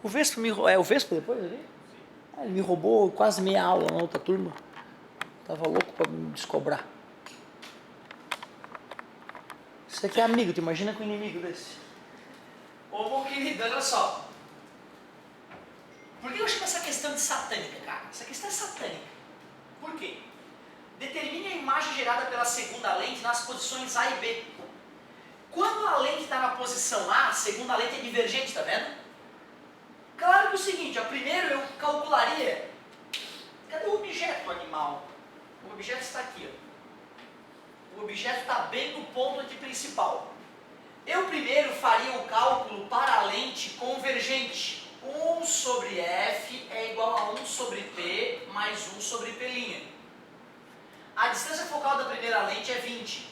O Vespa é o Vespa depois ali? Ah, ele me roubou quase meia aula na outra turma. Tava louco pra me descobrar. Isso aqui é amigo, tu imagina com um inimigo desse. Ô, meu querido, olha só. Por que eu chamo essa questão de satânica, cara? Essa questão é satânica. Por quê? Determine a imagem gerada pela segunda lente nas posições A e B. Quando a lente está na posição A, a segunda lente é divergente, tá vendo? Claro que é o seguinte, ó, primeiro eu calcularia... Cadê o objeto animal? O objeto está aqui, ó. O objeto está bem no ponto antiprincipal. Eu primeiro faria o cálculo para a lente convergente. 1 sobre F é igual a 1 sobre P mais 1 sobre P'. A distância focal da primeira lente é 20.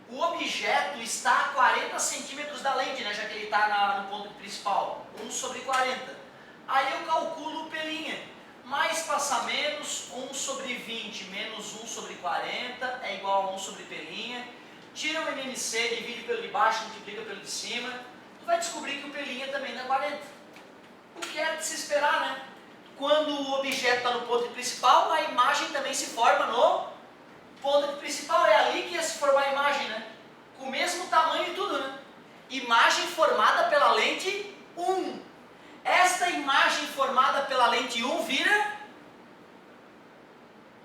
O objeto está a 40 centímetros da lente, né, já que ele está no ponto principal. 1 sobre 40. Aí eu calculo o P'. Mais passa menos, 1 sobre 20 menos 1 sobre 40 é igual a 1 sobre P'. Tira o MMC, divide pelo de baixo, multiplica pelo de cima. Tu vai descobrir que o P' também dá 40. O que é de se esperar, né? Quando o objeto está no ponto principal, a imagem também se forma no ponto principal. É ali que ia se formar a imagem, né? Com o mesmo tamanho e tudo, né? Imagem formada pela lente 1. Esta imagem formada pela lente 1 vira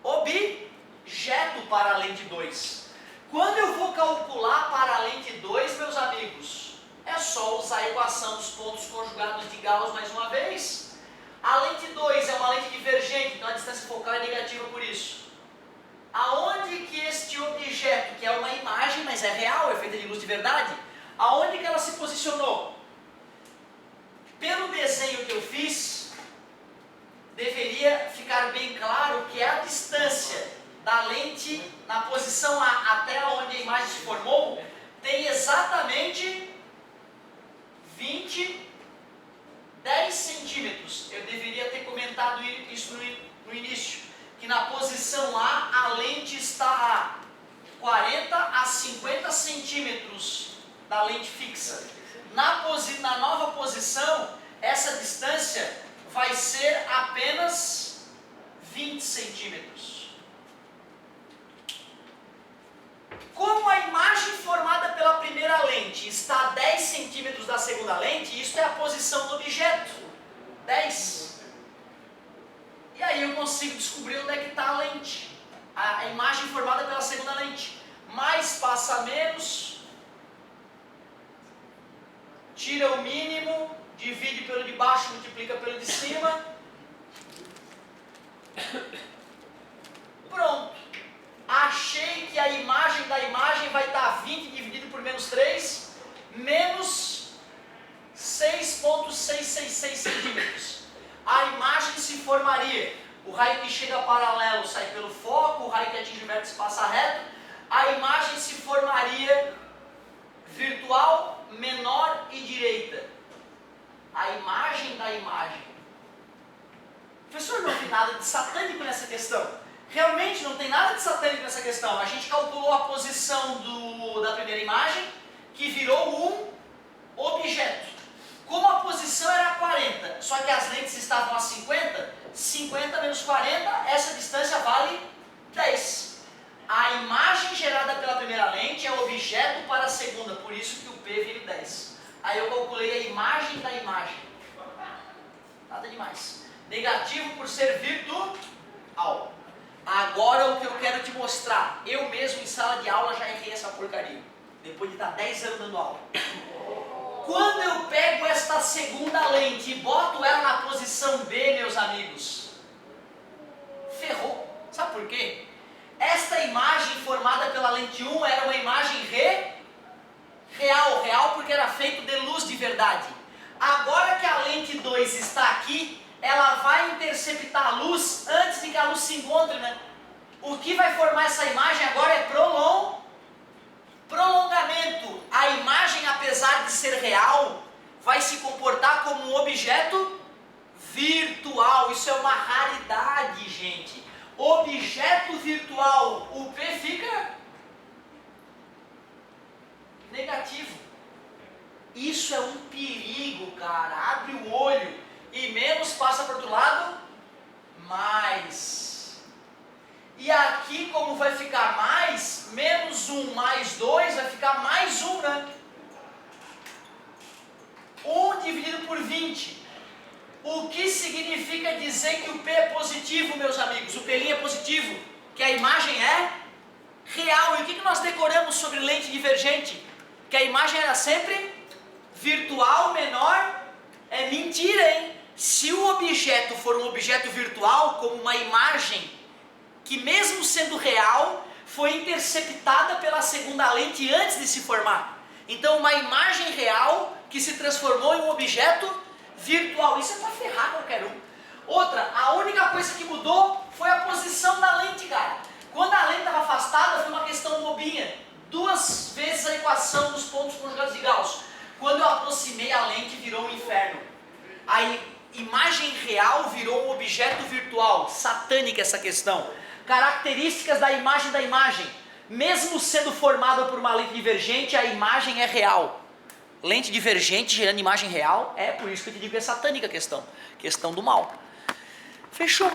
objeto para a lente 2. Quando eu vou calcular para a lente 2, meus amigos, é só usar a equação dos pontos conjugados de Gauss mais uma vez. A lente 2 é uma lente divergente, então a distância focal é negativa por isso. Aonde que este objeto, que é uma imagem, mas é real, é feita de luz de verdade, aonde que ela se posicionou? Pelo desenho que eu fiz, deveria ficar bem claro que a distância da lente na posição A até onde a imagem se formou tem exatamente 10 centímetros. Eu deveria ter comentado isso no início, que na posição A, a lente está a 40 a 50 centímetros da lente fixa. Na nova posição, essa distância vai ser apenas 20 centímetros. Como a imagem formada pela primeira lente está a 10 centímetros da segunda lente, isso é a posição do objeto, 10. E aí eu consigo descobrir onde é que está a lente, a imagem formada pela segunda lente. Mais passa menos, tira o mínimo, divide pelo de baixo, multiplica pelo de cima. Pronto. Achei que a imagem da imagem vai dar 20 dividido por menos 3, menos 6,666 centímetros. A imagem se formaria. O raio que chega paralelo sai pelo foco, o raio que atinge o vértice passa reto. A imagem se formaria virtual, menor e direita. A imagem da imagem. Professor, não vi nada de satânico nessa questão. Realmente não tem nada de satânico nessa questão. A gente calculou a posição da primeira imagem, que virou um objeto. Como a posição era 40, só que as lentes estavam a 50, 50 menos 40, essa distância vale 10. A imagem gerada pela primeira lente é objeto para a segunda, por isso que o P vira 10. Aí eu calculei a imagem da imagem. Nada demais. Negativo por ser virtual. Agora o que eu quero te mostrar, eu mesmo em sala de aula já errei essa porcaria, depois de estar 10 anos dando aula. Quando eu pego esta segunda lente e boto ela na posição B, meus amigos, ferrou. Sabe por quê? Esta imagem formada pela lente 1 era uma imagem real porque era feito de luz de verdade. Agora que a lente 2 está aqui, ela vai interceptar a luz antes de que a luz se encontre, né? O que vai formar essa imagem agora é prolongamento. A imagem, apesar de ser real, vai se comportar como um objeto virtual. Isso é uma raridade, gente. Objeto virtual, o P fica negativo. Isso é um perigo, cara. Abre o olho. e menos passa para o outro lado, mais. E aqui, como vai ficar mais, menos 1 mais 2 vai ficar mais 1, né? 1 dividido por 20. O que significa dizer que o P é positivo, meus amigos? O P' é positivo, que a imagem é real. E o que nós decoramos sobre lente divergente? Que a imagem era sempre virtual menor. É mentira, hein? Se o objeto for um objeto virtual, como uma imagem que mesmo sendo real, foi interceptada pela segunda lente antes de se formar. Então uma imagem real que se transformou em um objeto virtual. Isso é para ferrar qualquer um. Outra, a única coisa que mudou foi a posição da lente, cara. Quando a lente estava afastada, foi uma questão bobinha. 2 vezes a equação dos pontos conjugados de Gauss. Quando eu aproximei a lente, virou um inferno. A imagem real virou um objeto virtual. Satânica essa questão. Características da imagem. Mesmo sendo formada por uma lente divergente, a imagem é real. Lente divergente gerando imagem real, é por isso que eu te digo que é satânica a questão. Questão do mal. Fechou?